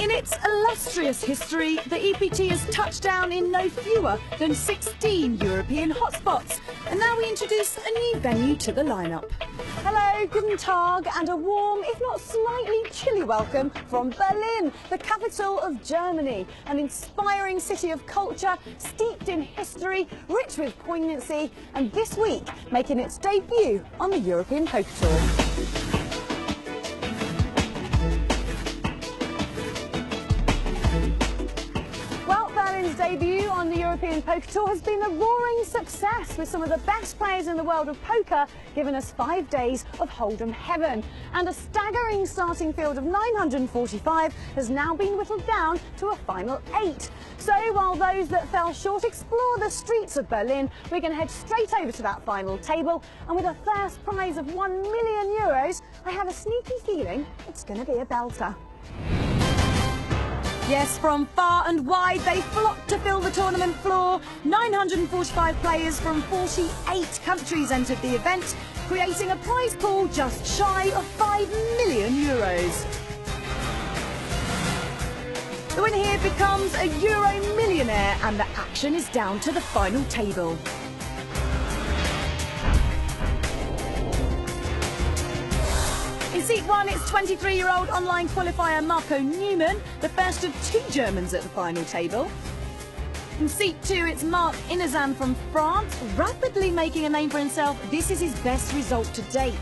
In its illustrious history, the EPT has touched down in no fewer than 16 European hotspots. And now we introduce a new venue to the lineup. Hello, guten Tag, and a warm, if not slightly chilly welcome from Berlin, the capital of Germany. An inspiring city of culture, steeped in history, rich with poignancy, and this week making its debut on the European Poker Tour. Berlin's debut on the European Poker Tour has been a roaring success, with some of the best players in the world of poker giving us 5 days of Hold'em heaven. And a staggering starting field of 945 has now been whittled down to a final 8. So while those that fell short explore the streets of Berlin, we're going to head straight over to that final table. And with a first prize of €1 million, I have a sneaky feeling it's going to be a belter. Yes, from far and wide they flocked to fill the tournament floor. 945 players from 48 countries entered the event, creating a prize pool just shy of €5 million. The winner here becomes a Euro millionaire, and the action is down to the final table. In seat 1, it's 23-year-old online qualifier Marco Newman, the first of 2 Germans at the final table. In seat 2, it's Marc Inezan from France, rapidly making a name for himself. This is his best result to date.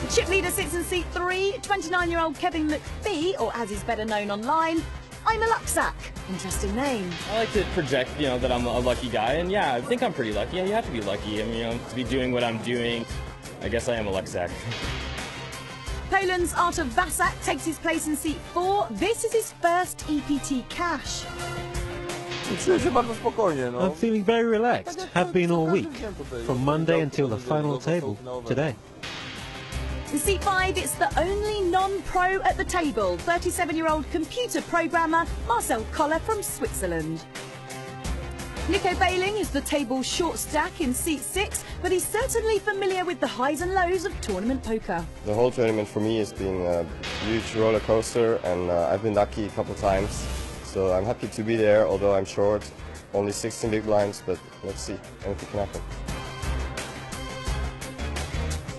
The chip leader sits in seat 3, 29-year-old Kevin McPhee, or as is better known online, I'm a Lucksack. Interesting name. I like to project, that I'm a lucky guy, and yeah, I think I'm pretty lucky. Yeah, you have to be lucky. I mean, to be doing what I'm doing. I guess I am a Lucksack. Poland's Artur Vasak takes his place in seat 4. This is his first EPT cash. I'm feeling very relaxed. Have been all week. From Monday until the final table today. In seat 5, it's the only non-pro at the table. 37-year-old computer programmer Marcel Koller from Switzerland. Nico Bailing is the table's short stack in seat 6, but he's certainly familiar with the highs and lows of tournament poker. The whole tournament for me has been a huge roller coaster, and I've been lucky a couple of times. So I'm happy to be there, although I'm short. Only 16 big blinds, but let's see, anything can happen.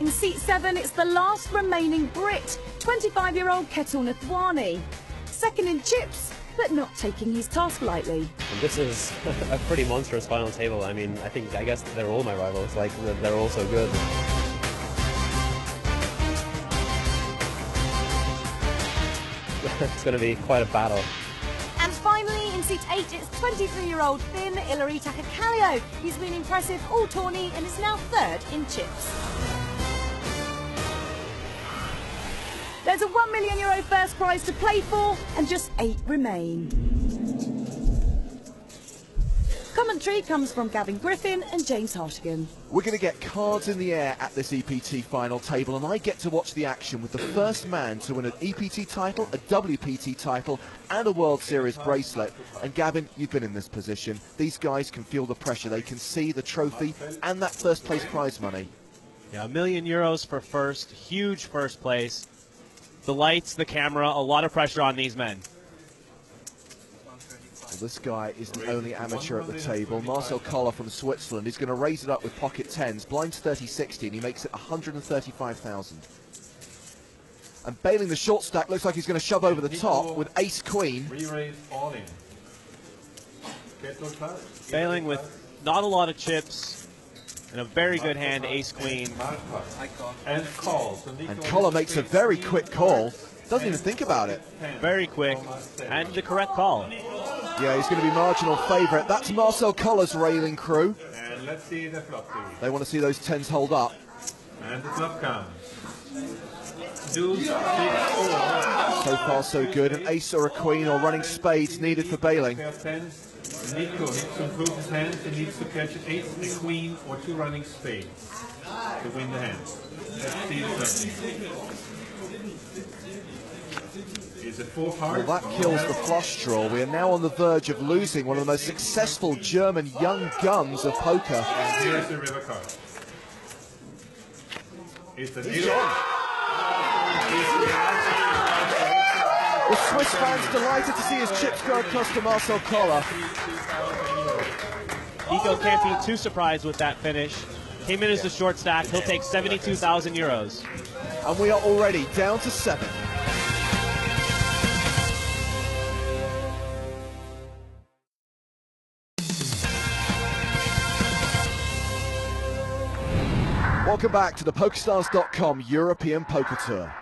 In seat 7, it's the last remaining Brit, 25-year-old Ketul Nathwani. Second in chips, but not taking his task lightly. This is a pretty monstrous final table. I mean, I guess they're all my rivals. Like, they're all so good. It's going to be quite a battle. And finally, in seat 8, it's 23-year-old Finn Ilari Takakallio. He's been impressive all tourney and is now 3rd in chips. There's a €1 million first prize to play for, and just 8 remain. Commentary comes from Gavin Griffin and James Hartigan. We're going to get cards in the air at this EPT final table, and I get to watch the action with the first man to win an EPT title, a WPT title, and a World Series bracelet. And Gavin, you've been in this position. These guys can feel the pressure. They can see the trophy and that first place prize money. Yeah, €1 million for first. Huge first place. The lights, the camera, a lot of pressure on these men. Well, this guy is the only amateur at the table. Marcel Koller from Switzerland. He's going to raise it up with pocket 10s. Blinds 30-60, and he makes it 135,000. And Bailing the short stack looks like he's going to shove over the top with ace-queen. Bailing with not a lot of chips. And a very good hand, ace-queen. And Koller makes a very quick call. Doesn't even think about it. Very quick. And the correct call. Yeah, he's going to be marginal favourite. That's Marcel Koller's railing crew. And let's see the flop, please. They want to see those 10s hold up. And the flop comes. So far, so good. An ace or a queen or running spades needed for Bailing. Nico needs to improve his hands. He needs to catch an ace, a queen, or 2 running spades to win the hand. Let's see the flop. Is it 4 hearts? Well, that kills the flush draw. We are now on the verge of losing one of the most successful German young guns of poker. And here's the river card. It's an He's on. The Swiss fans delighted to see his chips go across to Marcel Koller. Nico can't be too surprised with that finish. Came in as a short stack. He'll take 72,000 euros. And we are already down to 7. Welcome back to the PokerStars.com European Poker Tour.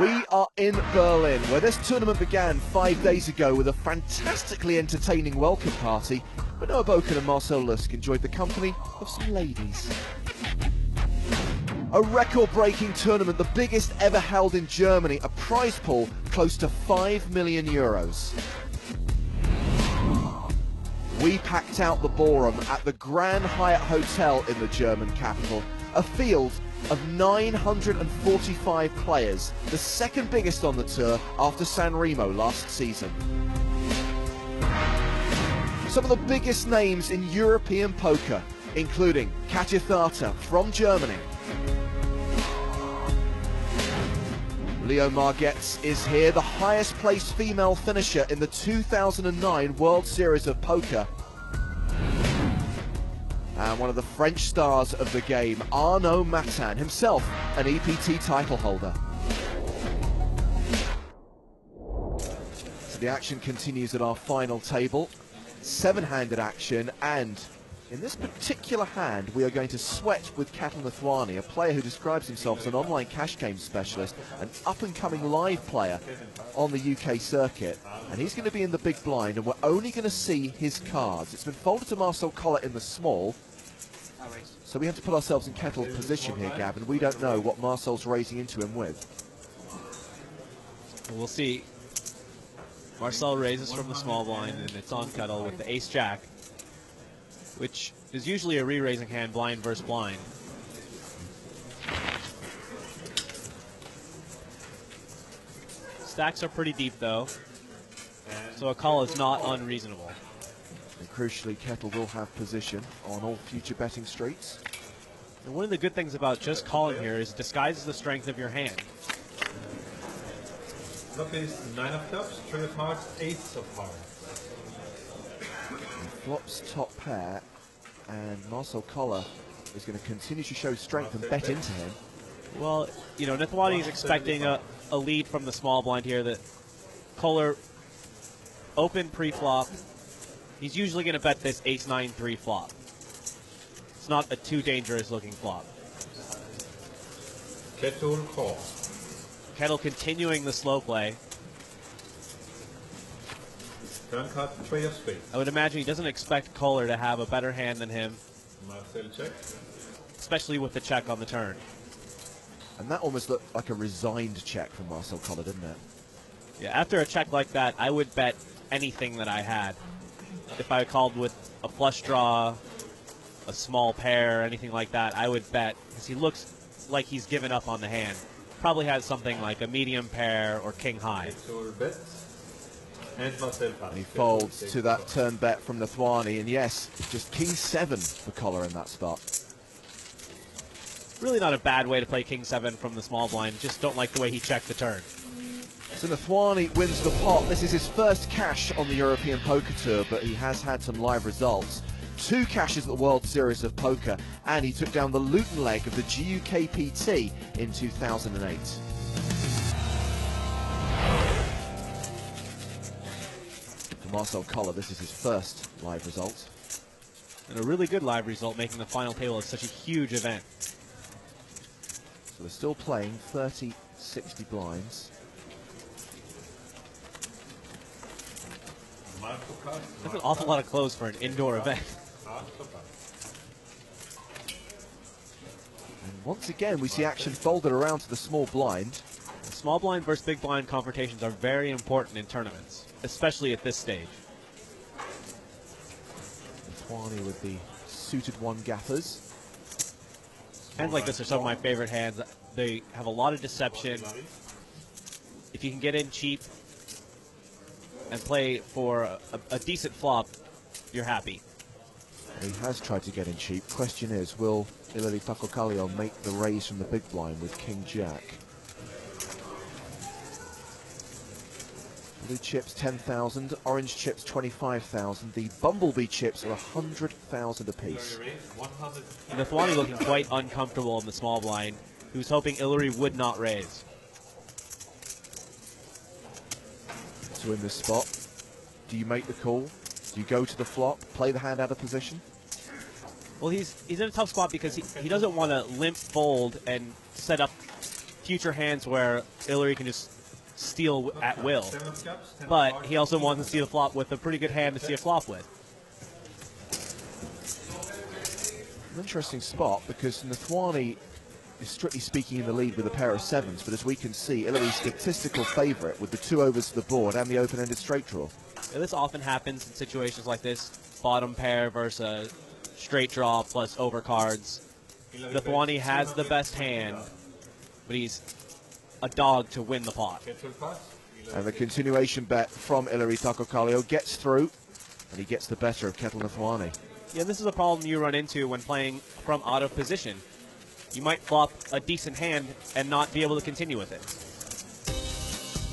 We are in Berlin, where this tournament began 5 days ago with a fantastically entertaining welcome party, but Noah Boken and Marcel Lusk enjoyed the company of some ladies. A record-breaking tournament, the biggest ever held in Germany, a prize pool close to 5 million euros. We packed out the ballroom at the Grand Hyatt Hotel in the German capital, a field of 945 players, the second biggest on the tour after San Remo last season. Some of the biggest names in European poker, including Katja Tharter from Germany. Leo Margetts is here, the highest placed female finisher in the 2009 World Series of Poker. And one of the French stars of the game, Arnaud Matin, himself an EPT title holder. So the action continues at our final table. 7-handed action, and in this particular hand we are going to sweat with Ketel Nathwani, a player who describes himself as an online cash game specialist, an up-and-coming live player on the UK circuit, and he's going to be in the big blind, and we're only going to see his cards. It's been folded to Marcel Koller in the small, so we have to put ourselves in Ketel's position here, Gavin. We don't know what Marcel's raising into him with. We'll see. Marcel raises from the small blind, and it's on Ketel with the ace-jack, which is usually a re-raising hand, blind versus blind. Stacks are pretty deep, though, so a call is not unreasonable. And crucially, Ketel will have position on all future betting streets. And one of the good things about just calling here is it disguises the strength of your hand. Flop is 9 of clubs, 3 of hearts, 8 of hearts. Flops top pair, and Marcel Koller is going to continue to show strength and bet into him. Well, you know, Nathwani is expecting a lead from the small blind here. That Koller open pre-flop. He's usually going to bet this ace-9-3 flop. It's not a too dangerous looking flop. Ketel call. Ketel continuing the slow play. Turn card, 3 of spades. I would imagine he doesn't expect Koller to have a better hand than him, Marcel check. especially with the check on the turn. And that almost looked like a resigned check from Marcel Koller, didn't it? Yeah, after a check like that, I would bet anything that I had. If I called with a flush draw, a small pair, anything like that, I would bet, because he looks like he's given up on the hand. Probably has something like a medium pair or king high. Bet. And Marcel pass. And he folds to that turn bet from Nathwani, and yes, just king 7 for Koller in that spot. Really not a bad way to play king 7 from the small blind, just don't like the way he checked the turn. So Nathwani wins the pot. This is his first cash on the European Poker Tour, but he has had some live results. 2 cashes at the World Series of Poker, and he took down the Luton leg of the GUKPT in 2008. For Marcel Koller, this is his first live result. And a really good live result, making the final table of such a huge event. So we're still playing 30, 60 blinds. That's an awful lot of clothes for an indoor event. And once again, we see action folded around to the small blind. Small blind versus big blind confrontations are very important in tournaments, especially at this stage. Nathwani with the suited one gaffers. Hands like this are some of my favorite hands. They have a lot of deception. If you can get in cheap and play for a decent flop, you're happy. He has tried to get in cheap. Question is, will Ilari Takokalion make the raise from the big blind with King Jack? Blue chips 10,000, orange chips 25,000. The bumblebee chips are 100,000 apiece. Nathwani looking quite uncomfortable in the small blind. He was hoping Ilari would not raise. To win this spot, do you make the call? Do you go to the flop, play the hand out of position? Well, he's in a tough spot because he doesn't want to limp fold and set up future hands where Ilari can just steal at will. But he also wants to see the flop with a pretty good hand to see a flop with. An interesting spot because Nathwani is strictly speaking in the lead with a pair of sevens, but as we can see, Ilari's statistical favourite with the 2 overs to the board and the open-ended straight draw. Yeah, this often happens in situations like this. Bottom pair versus a straight draw plus overcards. Nathwani has the best hand, but he's a dog to win the pot. And the continuation bet from Ilari Takokallio gets through, and he gets the better of Ketel Nathwani. Yeah, this is a problem you run into when playing from out of position. You might flop a decent hand and not be able to continue with it.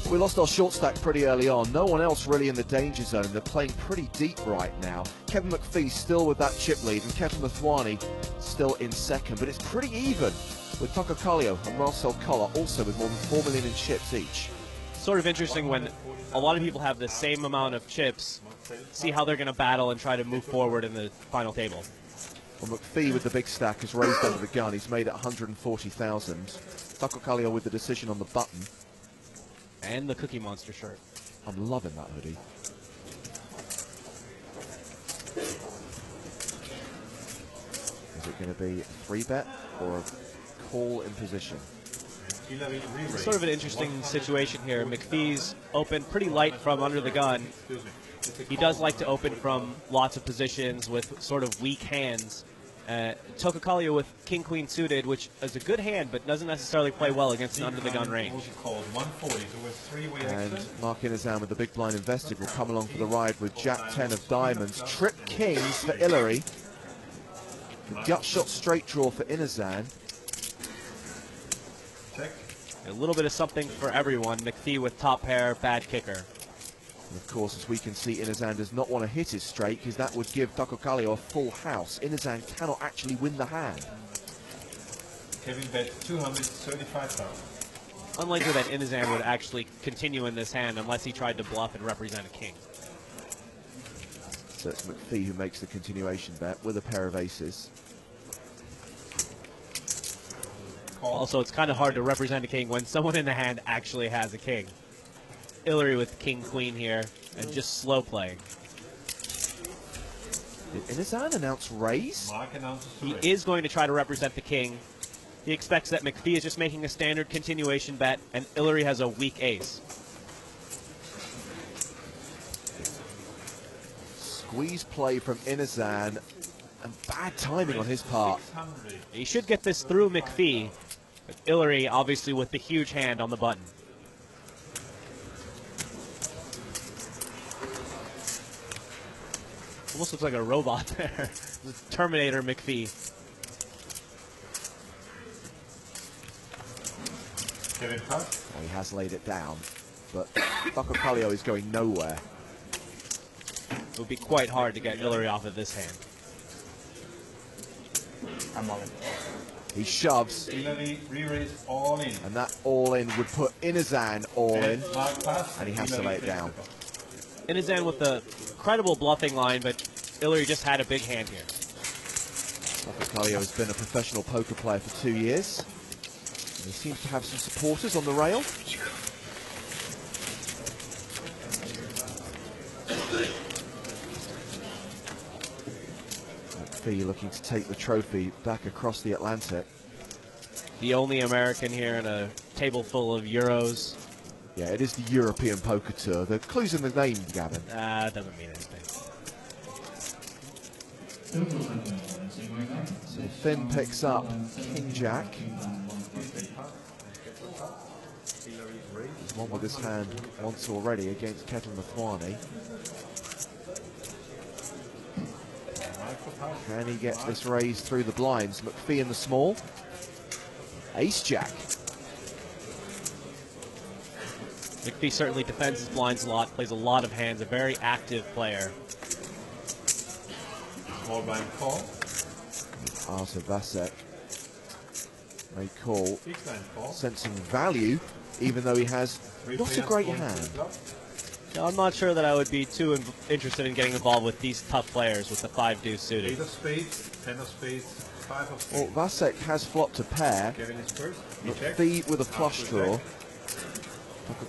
We lost our short stack pretty early on. No one else really in the danger zone. They're playing pretty deep right now. Kevin McPhee still with that chip lead, and Ketel Nathwani still in second. But it's pretty even with Takokallio and Marcel Koller also with more than 4 million in chips each. Sort of interesting when a lot of people have the same amount of chips, see how they're going to battle and try to move forward in the final table. Well, McPhee with the big stack has raised under the gun. He's made it 140,000. Takokallio with the decision on the button. And the Cookie Monster shirt. I'm loving that hoodie. Is it going to be a 3-bet or a call in position? It's sort of an interesting situation here. McPhee's open pretty light from under the gun. He does like to open from lots of positions with sort of weak hands. Takokallio with king-queen suited, which is a good hand, but doesn't necessarily play well against an under-the-gun range. And Mark Inazan with the big blind invested will come along for the ride with Jack-10 of diamonds. Trip kings for Ilari. The gut shot straight draw for Inazan. A little bit of something for everyone. McPhee with top pair, bad kicker. And of course, as we can see, Inazan does not want to hit his straight because that would give Takokallio a full house. Inazan cannot actually win the hand. Kevin bet 235,000. Unlikely that Inazan would actually continue in this hand unless he tried to bluff and represent a king. So it's McPhee who makes the continuation bet with a pair of aces. Also, it's kind of hard to represent a king when someone in the hand actually has a king. Ilari with king-queen here, and just slow playing. Did Inazan announce raise? Mark announces He raise. is going to try to represent the king. He expects that McPhee is just making a standard continuation bet, and Ilari has a weak ace. Squeeze play from Inazan, and bad timing on his part. He should get this through McPhee, but Ilari obviously with the huge hand on the button. Almost looks like a robot there. Terminator McPhee. Kevin Putt. Well, he has laid it down, but Takokallio is going nowhere. It would be quite hard to get Ilari off of this hand. I'm all in. He shoves, Ilari re-raise all in. and that all in would put Inazan all in, Mark pass. and he has to lay it down. Inazan with the credible bluffing line, but Ilari just had a big hand here. Takokallio has been a professional poker player for 2 years. And he seems to have some supporters on the rail. McPhee looking to take the trophy back across the Atlantic. The only American here in a table full of Euros. Yeah, it is the European Poker Tour. The clue's in the name, Gavin. Doesn't mean anything. So Finn picks up King Jack. He's won with this hand once already against Ketel Nathwani. Can he get this raised through the blinds? McPhee in the small. Ace Jack. McPhee certainly defends his blinds a lot, plays a lot of hands, a very active player. Small blind call. Artur Vasek may call, Big blind call. sensing value, even though he has not a great hand. Yeah, I'm not sure that I would be too interested in getting involved with these tough players with the 5-deuce suited. 8 of spades, 10 of spades, 5 of Well, spades. Vasek has flopped a pair. Kevin is first. He checks. McPhee with a flush After draw. check.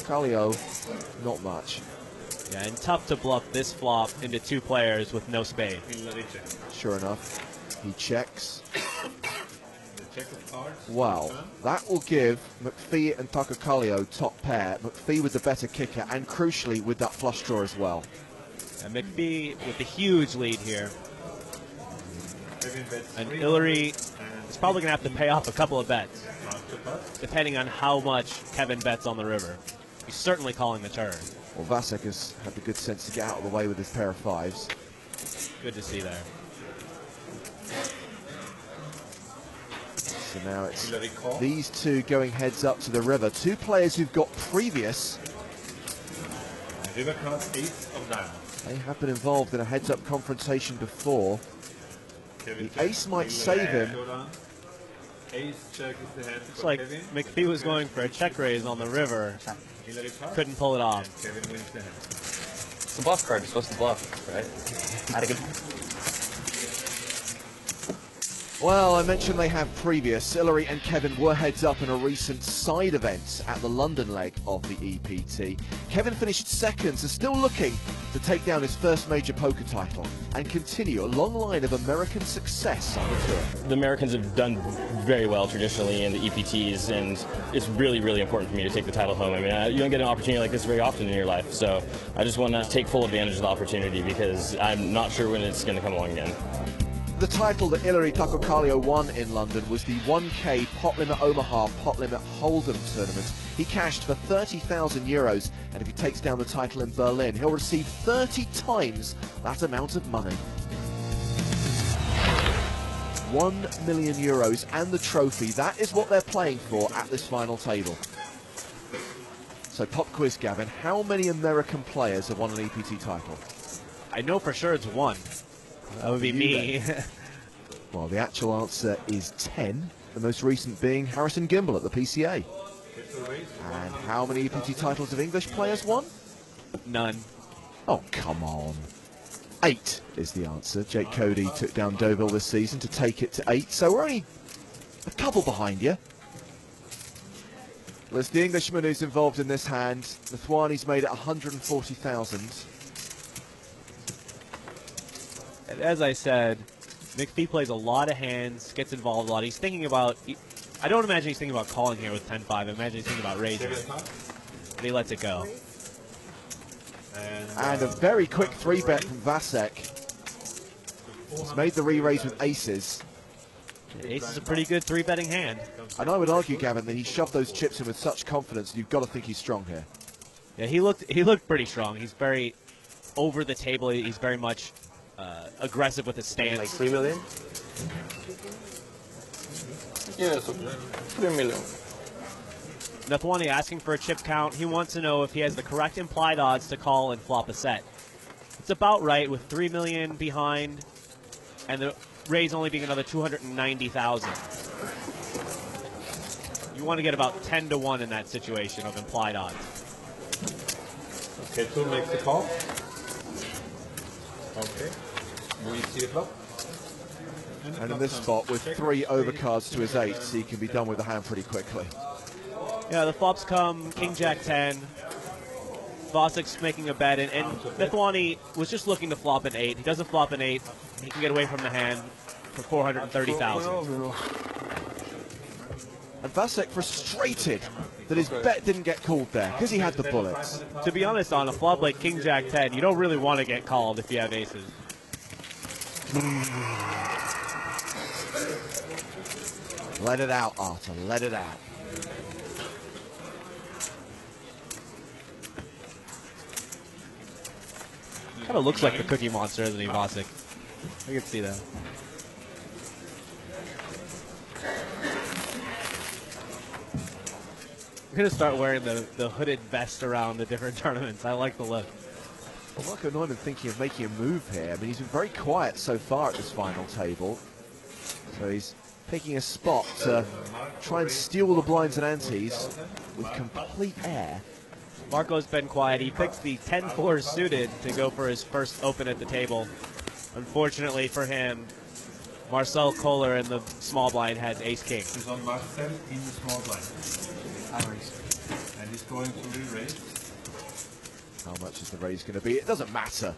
Calio, not much. Yeah, and tough to bluff this flop into 2 players with no spade. He'll let it check. Sure enough, he checks. The check of cards. Wow, that will give McPhee and Calio top pair. McPhee with the better kicker, and crucially with that flush draw as well. And McPhee with the huge lead here. Kevin bets And 300, Hillary and is probably going to have to pay off a couple of bets, not to putt. depending on how much Kevin bets on the river. He's certainly calling the turn. Well, Vasek has had the good sense to get out of the way with his pair of 5s. Good to see there. So now it's Hillary call. these two going heads up to the river. 2 players who've got previous. And river cards, 8 of diamonds. They have been involved in a heads-up confrontation before. Kevin The checks. ace might Hillary save him. showdown. Ace check is the hand Looks for like Kevin. McPhee was going for a check raise on the river. Hillary card. Couldn't pull it off. And Kevin wins the hand. It's a bluff card. You're supposed to bluff, right? Had a good. Well, I mentioned they have previous. Hillary and Kevin were heads up in a recent side event at the London leg of the EPT. Kevin finished second, so still looking to take down his first major poker title and continue a long line of American success on the tour. The Americans have done very well traditionally in the EPTs, and it's really, really important for me to take the title home. I mean, you don't get an opportunity like this very often in your life, so I just want to take full advantage of the opportunity because I'm not sure when it's going to come along again. The title that Hillary Calio won in London was the 1K Pot Limit Omaha Pot Limit Hold'em tournament. He cashed for 30,000 euros, and if he takes down the title in Berlin, he'll receive 30 times that amount of money. 1 million euros and the trophy, that is what they're playing for at this final table. So pop quiz, Gavin, how many American players have won an EPT title? I know for sure it's 1. That would be me. Well, the actual answer is 10, the most recent being Harrison Gimble at the PCA. And how many EPT titles have English players won? None. Oh, come on. 8 is the answer. Jake Cody took down Deauville this season to take it to 8, so we're only a couple behind you. Well, it's the Englishman who's involved in this hand. Nathwani's made it 140,000. And as I said, McPhee plays a lot of hands, gets involved a lot. He's thinking about... I don't imagine he's thinking about calling here with 10-5. I imagine he's thinking about raising. But he lets it go. And a very quick 3-bet from Vasek. He's made the re-raise with aces. Ace is a pretty good 3-betting hand. And I would argue, Gavin, that he shoved those chips in with such confidence, you've got to think he's strong here. Yeah, he looked pretty strong. He's very over the table. He's very much aggressive with his stance. Like 3 million? Yeah, so 3 million. Nathwani asking for a chip count. He wants to know if he has the correct implied odds to call and flop a set. It's about right with 3 million behind and the raise only being another 290,000. You want to get about 10-1 in that situation of implied odds. Okay, 2 makes the call. Okay. We see the flop. And in this spot, with 3 overcards to his 8s, he can be done with the hand pretty quickly. Yeah, the flops come King Jack 10. Vasek's making a bet, and Nathwani was just looking to flop an 8. He doesn't flop an 8. He can get away from the hand for 430,000. And Vasek frustrated that his bet didn't get called there because he had the bullets. To be honest, on a flop like King Jack 10, you don't really want to get called if you have aces. Let it out, Artur, let it out. Kind of looks like the Cookie Monster, doesn't he, Vasek? I can see that. I'm going to start wearing the hooded vest around the different tournaments. I like the look. Well, Marco Neumann thinking of making a move here. I mean, he's been very quiet so far at this final table. So he's picking a spot to try and steal the blinds and antes with complete air. Marco's been quiet. He picked the 10-4 suited to go for his first open at the table. Unfortunately for him, Marcel Kohler in the small blind has ace-king. He's on Marcel in the small blind. And he's going to re-raise. How much is the raise going to be? It doesn't matter.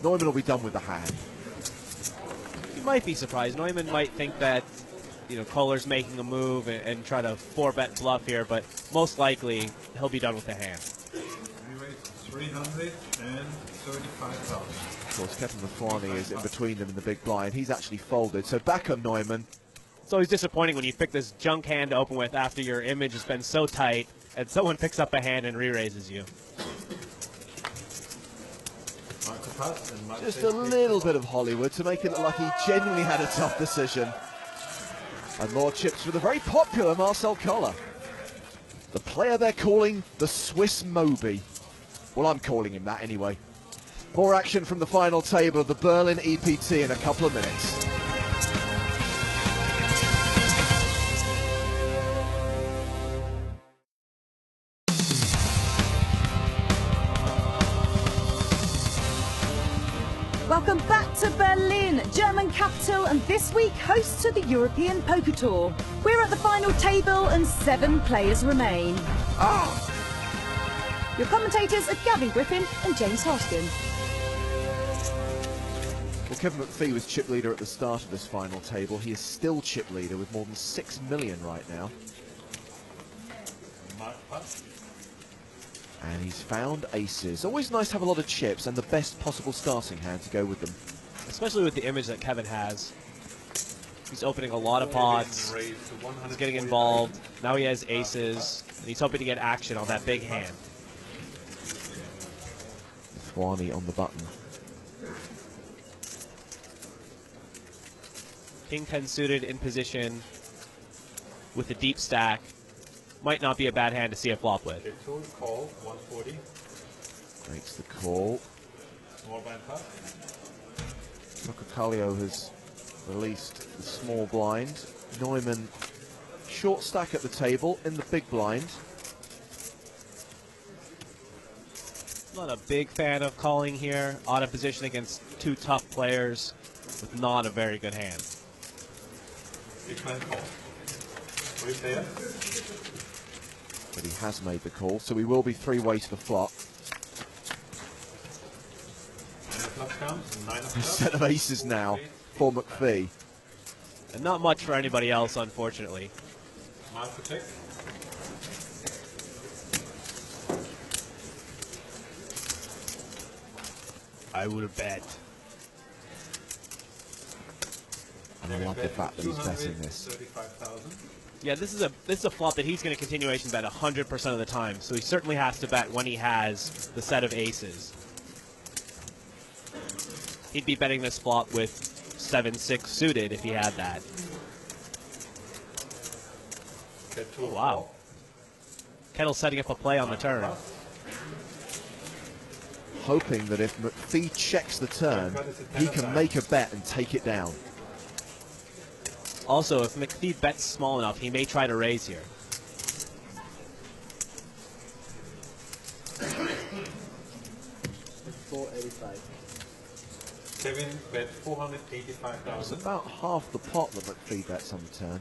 Neumann will be done with the hand. You might be surprised. Neumann might think that, you know, Kohler's making a move and try to 4-bet bluff here, but most likely he'll be done with the hand. Re-raise 335,000. Of course, Kevin Mafwani is in between them in the big blind. He's actually folded, so back on Neumann. It's always disappointing when you pick this junk hand to open with after your image has been so tight and someone picks up a hand and re-raises you. Just a little bit of Hollywood to make it look like he genuinely had a tough decision. And more chips for the very popular Marcel Kohler. The player they're calling the Swiss Moby. Well, I'm calling him that anyway. More action from the final table of the Berlin EPT in a couple of minutes. Welcome back to Berlin, German capital, and this week host to the European Poker Tour. We're at the final table and 7 players remain. Your commentators are Gavin Griffin and James Hoskin. Well, Kevin McPhee was chip leader at the start of this final table. He is still chip leader with more than 6 million right now. And he's found aces. Always nice to have a lot of chips and the best possible starting hand to go with them. Especially with the image that Kevin has. He's opening a lot of pots. He's getting involved. Now he has aces. And he's hoping to get action on that big hand. Mafwani on the button. King 10 suited in position with a deep stack. Might not be a bad hand to see a flop with. Call 140. Makes the call. Small blind pot. Mokocalio has released the small blind. Neumann short stack at the table in the big blind. Not a big fan of calling here. Out of position against 2 tough players with not a very good hand. Big blind call. 3 players. But he has made the call, so we will be 3 ways for flop. A set of aces now for McPhee. And not much for anybody else, unfortunately. I will bet. And I love the fact that he's betting this. Yeah, this is a flop that he's going to continuation bet 100% of the time. So he certainly has to bet when he has the set of aces. He'd be betting this flop with 7-6 suited if he had that. Oh, wow. Kettle setting up a play on the turn. Hoping that if McPhee checks the turn, he can make a bet and take it down. Also, if McPhee bets small enough, he may try to raise here. Kevin bet 485,000. It's about half the pot that McPhee bets on the turn.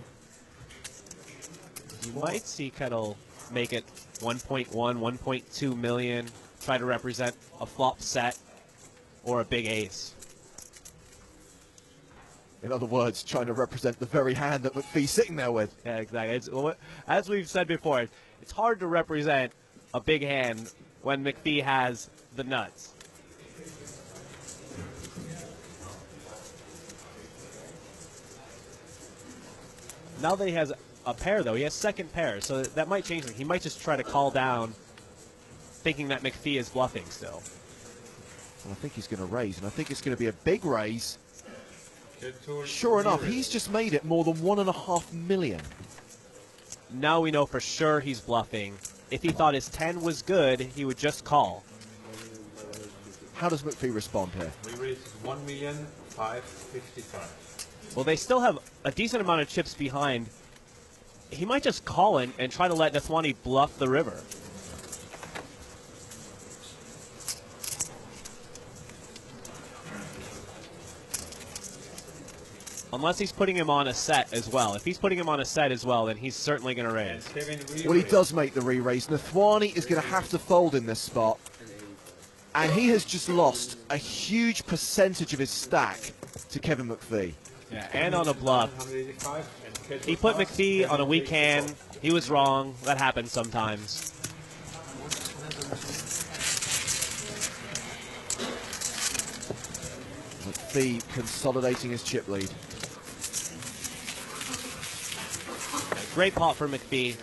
You might see Kettle make it 1.1, 1.2 million, try to represent a flop set or a big ace. In other words, trying to represent the very hand that McPhee's sitting there with. Yeah, exactly. As we've said before, it's hard to represent a big hand when McPhee has the nuts. Now that he has a pair, though, he has second pair, so that might change things. He might just try to call down, thinking that McPhee is bluffing still. And I think he's going to raise, and I think it's going to be a big raise. Sure enough, he's just made it more than 1.5 million. Now we know for sure he's bluffing. If he thought his 10 was good, he would just call. How does McPhee respond here? We raised 1,555,000. Well, they still have a decent amount of chips behind. He might just call in and try to let Nathwani bluff the river. Unless he's putting him on a set as well. If he's putting him on a set as well, then he's certainly going to raise. Well, he does make the re-raise. Nathwani is going to have to fold in this spot. And he has just lost a huge percentage of his stack to Kevin McPhee. Yeah, and on a bluff. He put McPhee on a weak hand. He was wrong. That happens sometimes. McPhee consolidating his chip lead. Great pot for McPhee.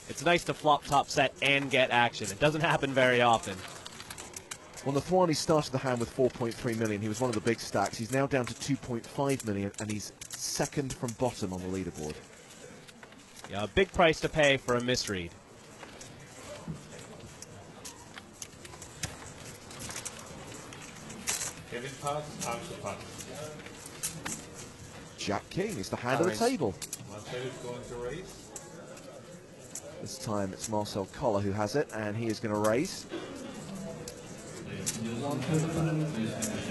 It's nice to flop top set and get action. It doesn't happen very often. Well, Nathwani started the hand with 4.3 million. He was one of the big stacks. He's now down to 2.5 million, and he's second from bottom on the leaderboard. Yeah, a big price to pay for a misread. Kevin pass, answer pass. Jack King is the hand of the table. Marcel is going to raise. This time it's Marcel Koller who has it, and he is going to raise.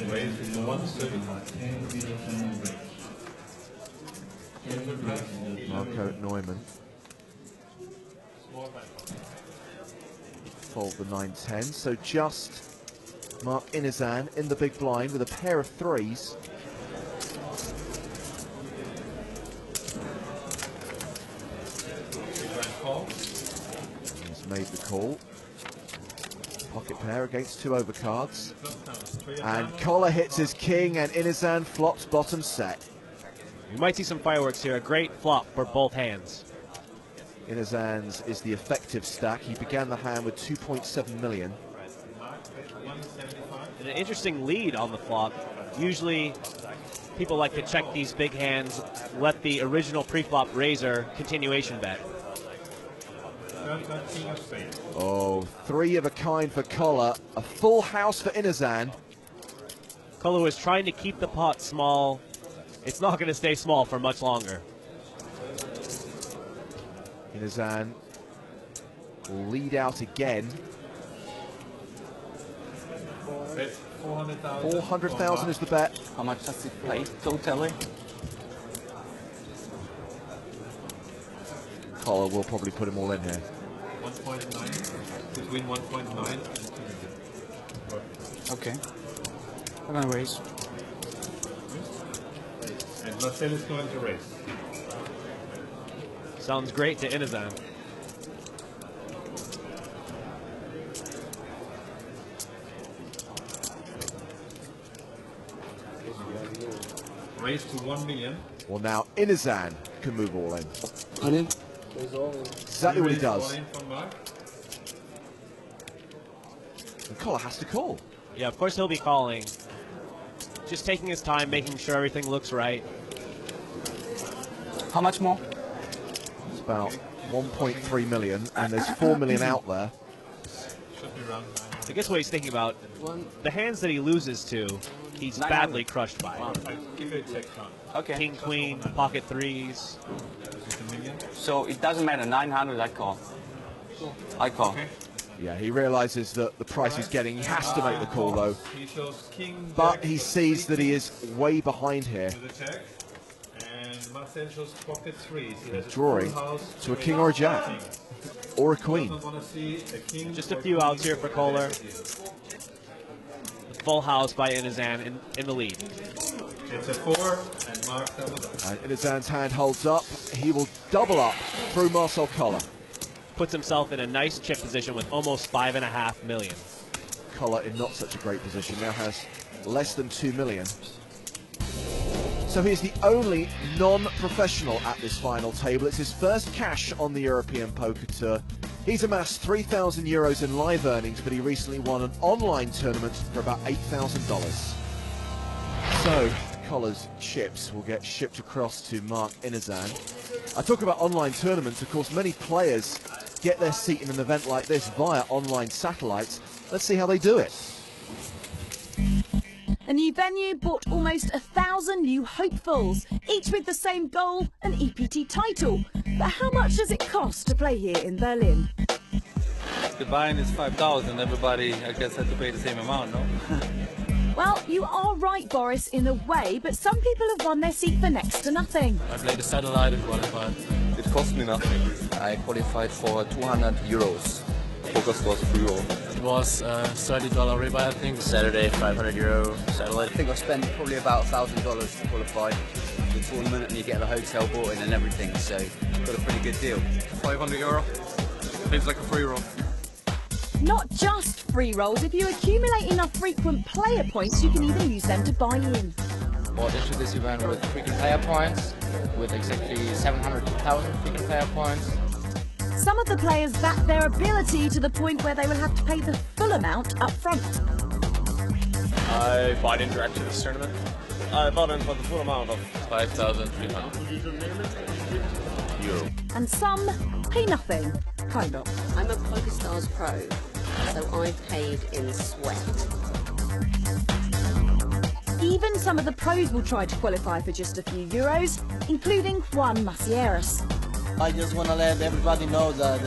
Raise is 135. Marco Neumann. Fold the 9-10, so just Mark Inizan in the big blind with a pair of threes. He's made the call. Pocket pair against two overcards. And Koller hits his king, and Inizan flops bottom set. We might see some fireworks here. A great flop for both hands. Inizan's is the effective stack. He began the hand with 2.7 million. And an interesting lead on the flop. Usually people like to check these big hands, let the original pre-flop raiser continuation bet. Oh, three of a kind for Koller. A full house for Inizan. Koller was trying to keep the pot small. It's not going to stay small for much longer. Inizan will lead out again. 400,000 is the bet. How much does it play totally? Koller will probably put him all in here. 1.9, between 1.9 and 2 million. Okay. I'm gonna raise. And Marcel is going to raise. Sounds great to Inizan. Raise to 1 million. Well, now Inizan can move all in. Exactly what he does. And Koller has to call. Yeah, of course he'll be calling. Just taking his time, making sure everything looks right. How much more? It's about 1.3 million, and there's 4 million out there. Should be around 9. I guess what he's thinking about, the hands that he loses to, he's badly crushed by. I give it a check count. Okay. King, queen, pocket threes. Is it a million? So it doesn't matter. 900, I call. I call. Okay. Yeah, he realizes that the price he's getting. He has to make the call, though. He shows king, But jack, he sees that he is way behind here. with a check. And Marcel shows pocket threes. He has Drawing a full house to a king or a jack. Or a queen. Doesn't want to see a king Just a or few queen outs here for Koller. Full house by Inizan in the lead. It's a 4, and Mark doubles up. And Inizan's hand holds up. He will double up through Marcel Koller. Puts himself in a nice chip position with almost 5.5 million. Koller in not such a great position. Now has less than 2 million. So he's the only non-professional at this final table. It's his first cash on the European Poker Tour. He's amassed 3,000 euros in live earnings, but he recently won an online tournament for about $8,000. So, Collar's chips will get shipped across to Mark Inazan. I talk about online tournaments. Of course, many players get their seat in an event like this via online satellites. Let's see how they do it. A new venue brought almost 1,000 new hopefuls, each with the same goal, an EPT title. But how much does it cost to play here in Berlin? The buy-in is 5,000. Everybody, I guess, has to pay the same amount, no? Well, you are right, Boris, in a way, but some people have won their seat for next to nothing. I played the satellite and qualified. It cost me nothing. I qualified for 200 euros. Poker stores free roll. It was $30 rebuy, I think. Saturday, 500 euro satellite. I think I spent probably about $1,000 to qualify the tournament, and you get the hotel bought in and everything, so got a pretty good deal. 500 euro. Seems like a free roll. Not just free rolls. If you accumulate enough frequent player points, you can even use them to buy in. Bought into this event with frequent player points, with exactly 700,000 frequent player points. Some of the players back their ability to the point where they will have to pay the full amount up front. I bought into actually this tournament. I bought in for the full amount of 5,300 euro. And some pay nothing, kind of. I'm a PokerStars Pro, so I paid in sweat. Even some of the pros will try to qualify for just a few euros, including Juan Macieras. I just want to let everybody know that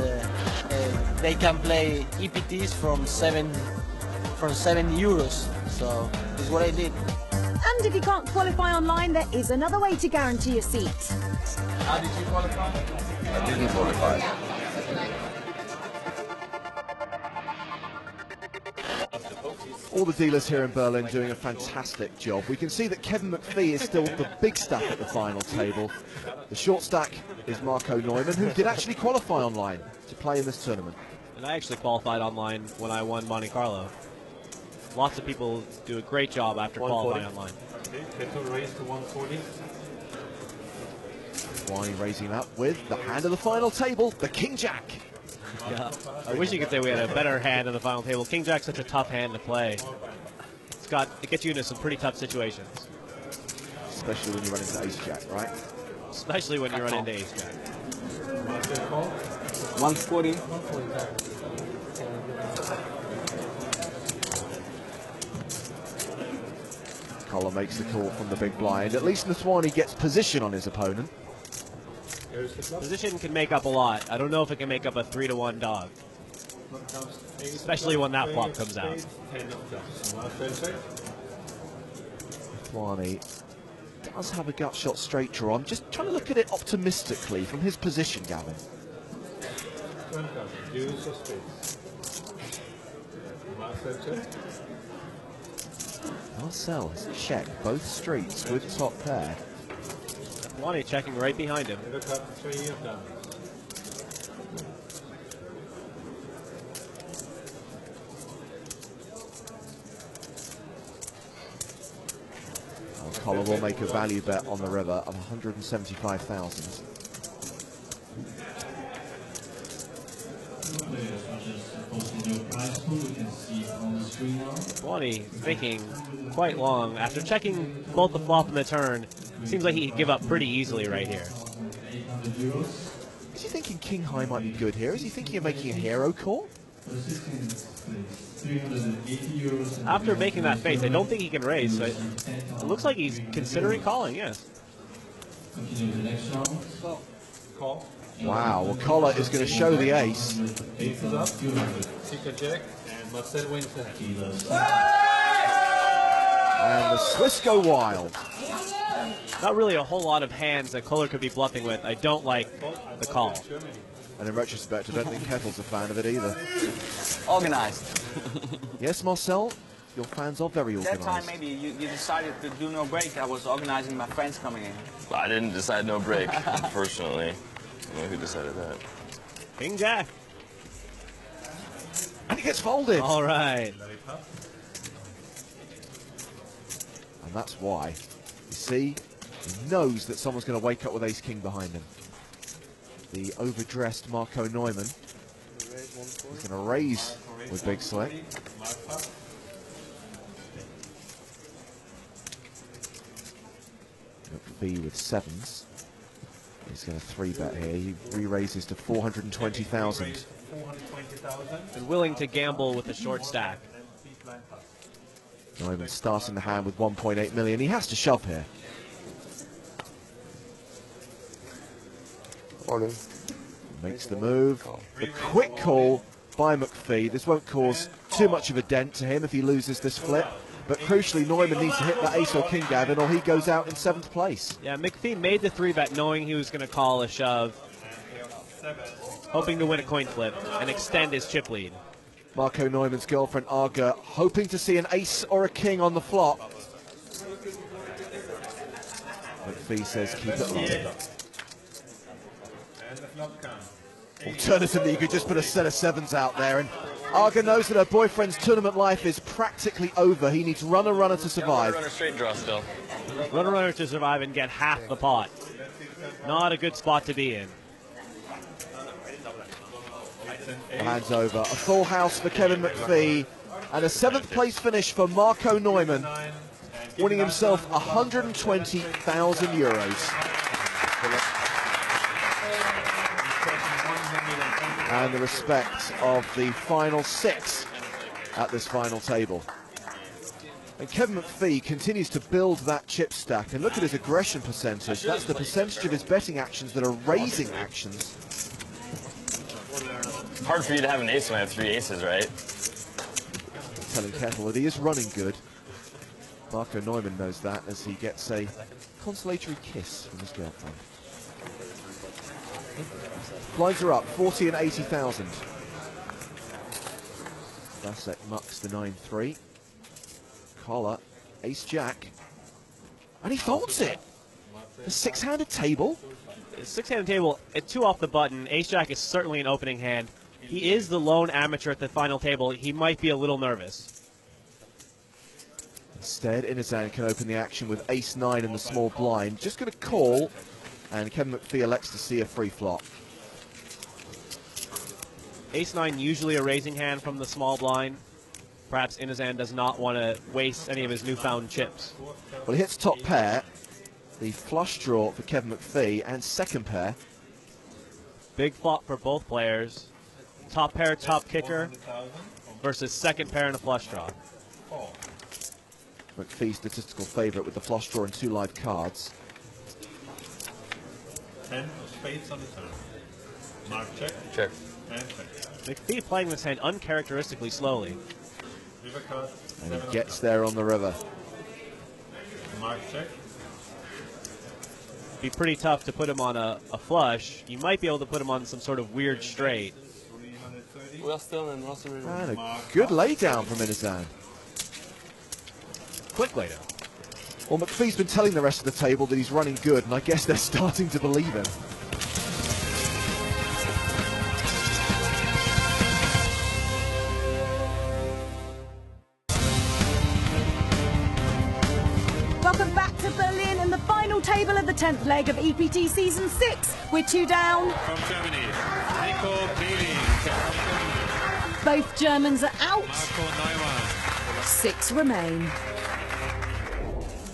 they can play EPTs from 7 euros. So that's what I did. And if you can't qualify online, there is another way to guarantee a seat. How did you qualify? I didn't qualify. All the dealers here in Berlin doing a fantastic job. We can see that Kevin McPhee is still the big stack at the final table. The short stack is Marco Neumann, who did actually qualify online to play in this tournament. And I actually qualified online when I won Monte Carlo. Lots of people do a great job after qualifying online. Okay, Keto raised to 140. Wani raising up with the hand of the final table, the King Jack. Yeah, I wish you could say we had a better hand on the final table. King Jack's such a tough hand to play. It gets you into some pretty tough situations. Especially when you run into Ace Jack, right? Especially when you run into Ace Jack. 140. Collar makes the call from the big blind. At least Natwani gets position on his opponent. Position can make up a lot. I don't know if it can make up a 3-to-1 dog. Especially when that flop comes out. Natwani does have a gut shot straight draw. I'm just trying to look at it optimistically from his position, Gavin. Marcel has checked both streets with top pair. Wani checking right behind him. Collar will make a value bet on the river of 175,000. Wani thinking quite long. After checking both the flop and the turn, seems like he could give up pretty easily right here. Is he thinking King High might be good here? Is he thinking of making a hero call? After making that face, I don't think he can raise. So it looks like he's considering calling, yes. Call. Wow, well, Collar is going to show the ace. Ace is up, Secret Jack, and Marcel wins the hand. And the Swiss go wild. Not really a whole lot of hands that Kohler could be bluffing with. I don't like the call. And in retrospect, I don't think Kettle's a fan of it either. Organized. Yes, Marcel, your fans are very That organized. time maybe you decided to do no break. I was organizing my friends coming in. Well, I didn't decide no break, personally. I don't know who decided that. King Jack. And he gets folded. All right. And that's why. You see, he knows that someone's going to wake up with ace-king behind him. The overdressed Marco Neumann is going to raise with Big Slick. McPhee with sevens. He's going to 3-bet here. He re-raises to 420,000. And willing to gamble with a short stack. Neumann starting the hand with 1.8 million. He has to shove here. Makes the move. The quick call by McPhee. This won't cause too much of a dent to him if he loses this flip. But crucially, Neumann needs to hit that ace or king, Gavin, or he goes out in 7th place. Yeah, McPhee made the 3-bet knowing he was going to call a shove, hoping to win a coin flip and extend his chip lead. Marco Neumann's girlfriend, Arga, hoping to see an ace or a king on the flop. McPhee says keep it low. Alternatively, you could just put a set of sevens out there, and Arga knows that her boyfriend's tournament life is practically over. He needs runner to survive. Runner straight draw still. Runner to survive and get half the pot. Not a good spot to be in. The hand's over. A full house for Kevin McPhee, and a 7th place finish for Marco Neumann, winning himself 120,000 euros. And the respect of the final 6 at this final table. And Kevin McPhee continues to build that chip stack, and look at his aggression percentage. That's the percentage of his betting actions that are raising actions. Hard for you to have an ace when I have 3 aces, right? Telling Kettle that he is running good. Marco Neumann knows that as he gets a consolatory kiss from his girlfriend. Blinds are up, 40 and 80,000. Vasek mucks the 9-3. Collar, ace-jack. And he folds it. The 6-handed table. 6-handed table, at 2 off the button. Ace-jack is certainly an opening hand. He is the lone amateur at the final table. He might be a little nervous. Instead, Inazan can open the action with ace-9 in the small blind. Just going to call, and Kevin McPhee elects to see a free flop. Ace-9 usually a raising hand from the small blind. Perhaps Inazan does not want to waste any of his newfound chips. Well, he hits top pair, the flush draw for Kevin McPhee, and second pair. Big flop for both players. Top pair, top kicker versus second pair and a flush draw. McPhee statistical favorite with the flush draw and 2 live cards. 10 of spades on the turn. Mark check. Check. And check. McPhee playing this hand uncharacteristically slowly. River card. And he gets there on the river. Mark check. Be pretty tough to put him on a flush. You might be able to put him on some sort of weird straight. Well, still in Russell. And a good laydown from Inazan. Quick laydown. Well, McPhee's been telling the rest of the table that he's running good, and I guess they're starting to believe him. Welcome back to Berlin and the final table of the 10th leg of EPT Season 6. We're 2 down. From Germany, Nico Peeling. Both Germans are out. Marco Neumann. 6 remain.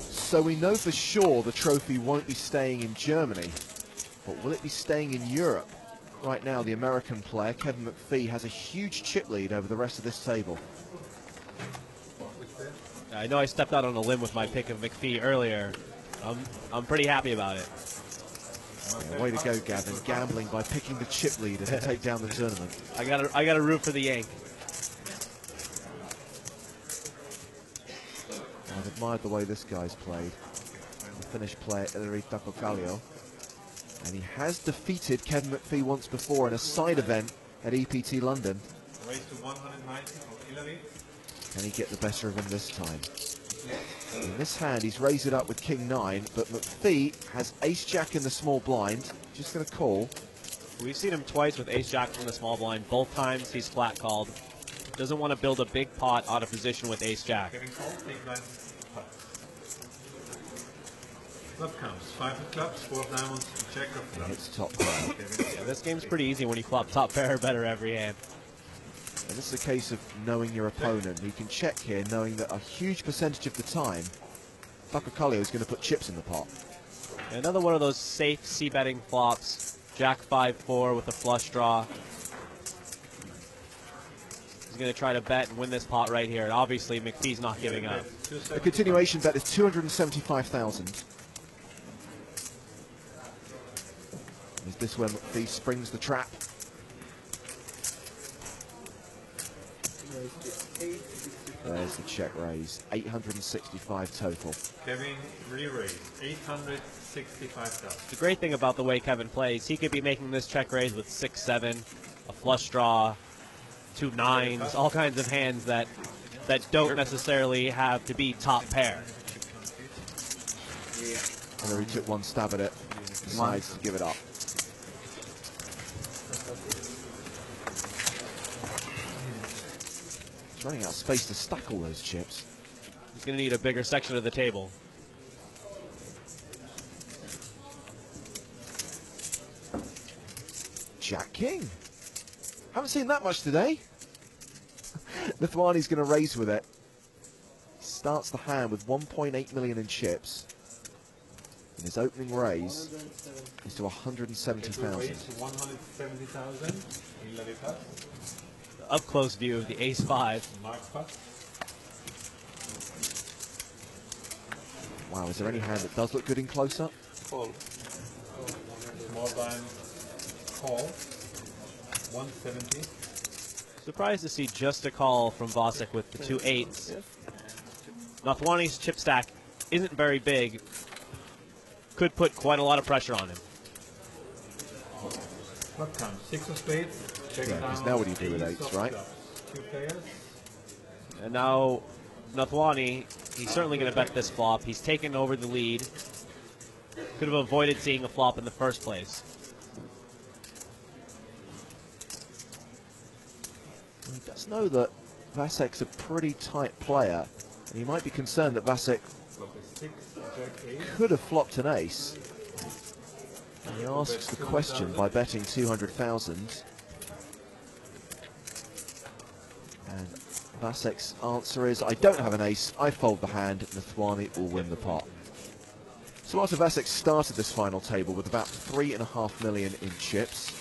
So we know for sure the trophy won't be staying in Germany, but will it be staying in Europe? Right now, the American player, Kevin McPhee, has a huge chip lead over the rest of this table. I know I stepped out on a limb with my pick of McPhee earlier. I'm pretty happy about it. Yeah, way to go, Gavin, gambling by picking the chip leader to take down the tournament. I got to root for the Yank. I've admired the way this guy's played. The Finnish player, Ilari Takokallio. And he has defeated Kevin McPhee once before in a side event at EPT London. Raise to 190 for Ilari. Can he get the better of him this time? In this hand, he's raised it up with King-9, but McPhee has Ace-Jack in the small blind. Just going to call. We've seen him twice with Ace-Jack from the small blind. Both times he's flat called. Doesn't want to build a big pot out of position with Ace-Jack. Getting called, big blind. Club comes. 5 of clubs, 4 of diamonds, check of clubs. It's top pair. Yeah, this game's pretty easy when you flop top pair or better every hand. And this is a case of knowing your opponent. He can check here, knowing that a huge percentage of the time, Takokallio is going to put chips in the pot. Another one of those safe c-betting flops. Jack 5-4 with a flush draw. He's going to try to bet and win this pot right here. And obviously, McPhee's not giving up. The continuation bet is 275,000. Is this where McPhee springs the trap? There's the check raise. 865 total. Kevin re-raised 865,000. The great thing about the way Kevin plays, he could be making this check raise with 6-7, a flush draw, 2 9s, all kinds of hands that don't necessarily have to be top pair. Hillary took one stab at it, decides to give it up. He's running out of space to stack all those chips. He's going to need a bigger section of the table. Jack King. Haven't seen that much today. Nathwani's going to raise with it. Starts the hand with 1.8 million in chips. And his opening raise is to 170,000. 170,000. Up close view of the ace-5. Wow, is there any hand that does look good in close-up? Call. More than call. 170. Surprised to see just a call from Vasek with the 2 8s. Nathwani's chip stack isn't very big. Could put quite a lot of pressure on him. What comes? 6 of spades. Yeah, because now what do you do with 8s, right? 2 players. And now Nathwani, he's certainly going to bet this flop. He's taken over the lead. Could have avoided seeing a flop in the first place. He does know that Vasek's a pretty tight player, and he might be concerned that Vasek could have flopped an ace. And he asks the question by betting 200,000. And Vasek's answer is, I don't have an ace, I fold the hand, Nathwani will win the pot. So after Vasek started this final table with about 3.5 million in chips,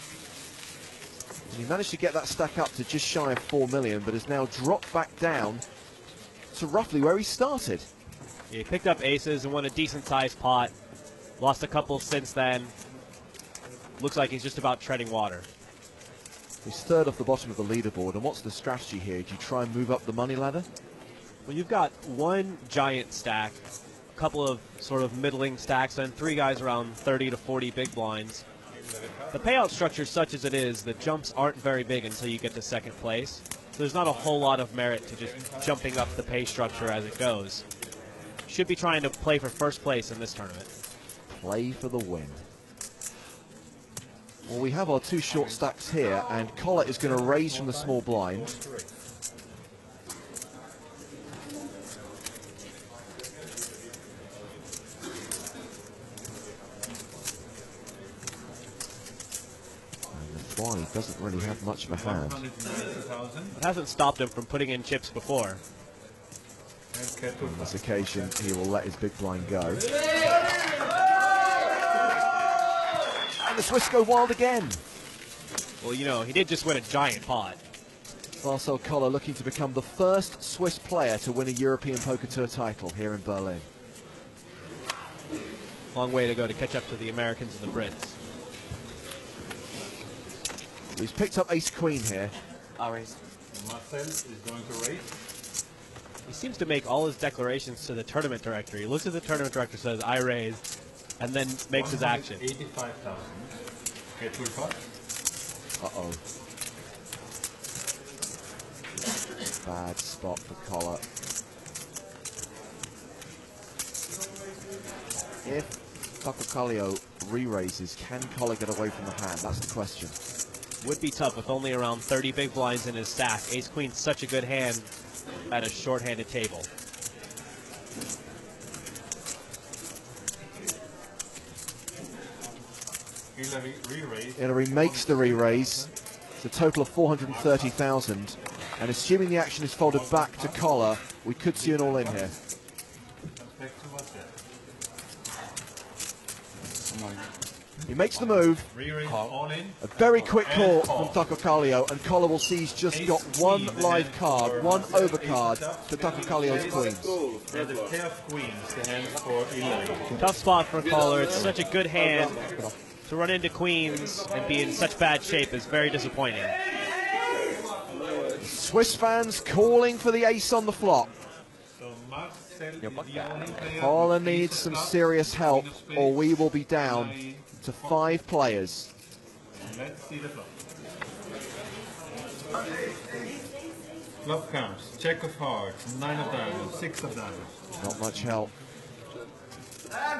and he managed to get that stack up to just shy of 4 million, but has now dropped back down to roughly where he started. He picked up aces and won a decent-sized pot. Lost a couple since then. Looks like he's just about treading water. He's third off the bottom of the leaderboard, and what's the strategy here? Do you try and move up the money ladder? Well, you've got one giant stack, a couple of sort of middling stacks, and 3 guys around 30 to 40 big blinds. The payout structure, such as it is, the jumps aren't very big until you get to second place. So there's not a whole lot of merit to just jumping up the pay structure as it goes. Should be trying to play for first place in this tournament. Play for the win. Well, we have our 2 short stacks here, and Collar is going to raise from the small blind. Why he doesn't really have much of a hand. It hasn't stopped him from putting in chips before. On this occasion, he will let his big blind go. And the Swiss go wild again. Well, you know, he did just win a giant pot. Marcel Koller looking to become the first Swiss player to win a European Poker Tour title here in Berlin. Long way to go to catch up to the Americans and the Brits. He's picked up ace-queen here. I raise. Marcel is going to raise. He seems to make all his declarations to the tournament director. He looks at the tournament director, says, I raise, and then makes his action. 85,000. Get full pot. Uh-oh. Bad spot for Collar. If Tacokalio re-raises, can Collar get away from the hand? That's the question. Would be tough with only around 30 big blinds in his stack. Ace-queen's such a good hand at a short-handed table. Hillary makes the re-raise. It's a total of 430,000. And assuming the action is folded back to Collar, we could see an all-in here. He makes the move. A very quick call from Takakallio, and Collar will see he's just got one live card, one overcard to Takakallio's queens. Tough spot for Collar. It's such a good hand. To run into queens and be in such bad shape is very disappointing. Swiss fans calling for the ace on the flop. Collar needs some serious help, or we will be down to 5 players. Let's see the flop. Flop comes. Check of hearts. 9 of diamonds. 6 of diamonds. Not much help.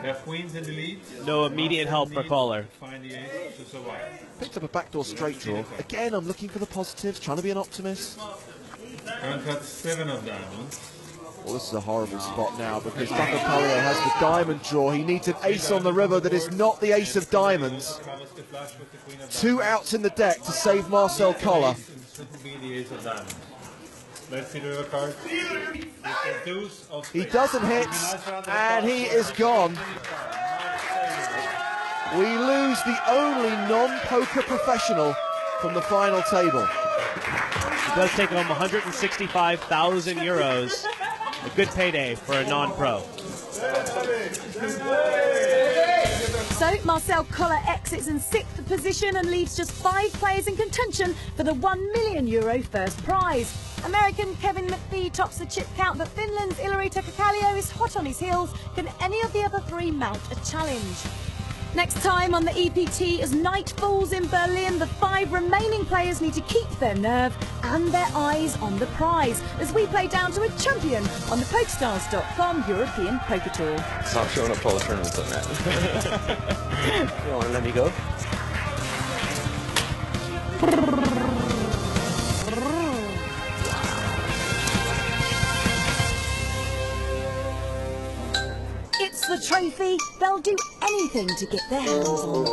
They have queens in the lead. No immediate help for Collar. Find the ace to survive. Picked up a backdoor straight draw. Again, I'm looking for the positives, trying to be an optimist. Current cut 7 of diamonds. Well, this is a horrible spot now because Takakallio has the diamond draw. He needs an ace on the river that is not the ace of diamonds. 2 outs in the deck to save Marcel Collar. Let's see the river card. He doesn't hit, and he is gone. We lose the only non-poker professional from the final table. He does take home 165,000 euros. A good payday for a non-pro. So Marcel Collar exits in 6th position and leaves just 5 players in contention for the €1 million first prize. American Kevin McPhee tops the chip count, but Finland's Ilari Takakallio is hot on his heels. Can any of the other 3 mount a challenge? Next time on the EPT, as night falls in Berlin, the 5 remaining players need to keep their nerve and their eyes on the prize as we play down to a champion on the PokerStars.com European Poker Tour. Stop showing up to all the tournaments on that. You don't want to let me go? It's the trophy they'll do anything to get their hands on.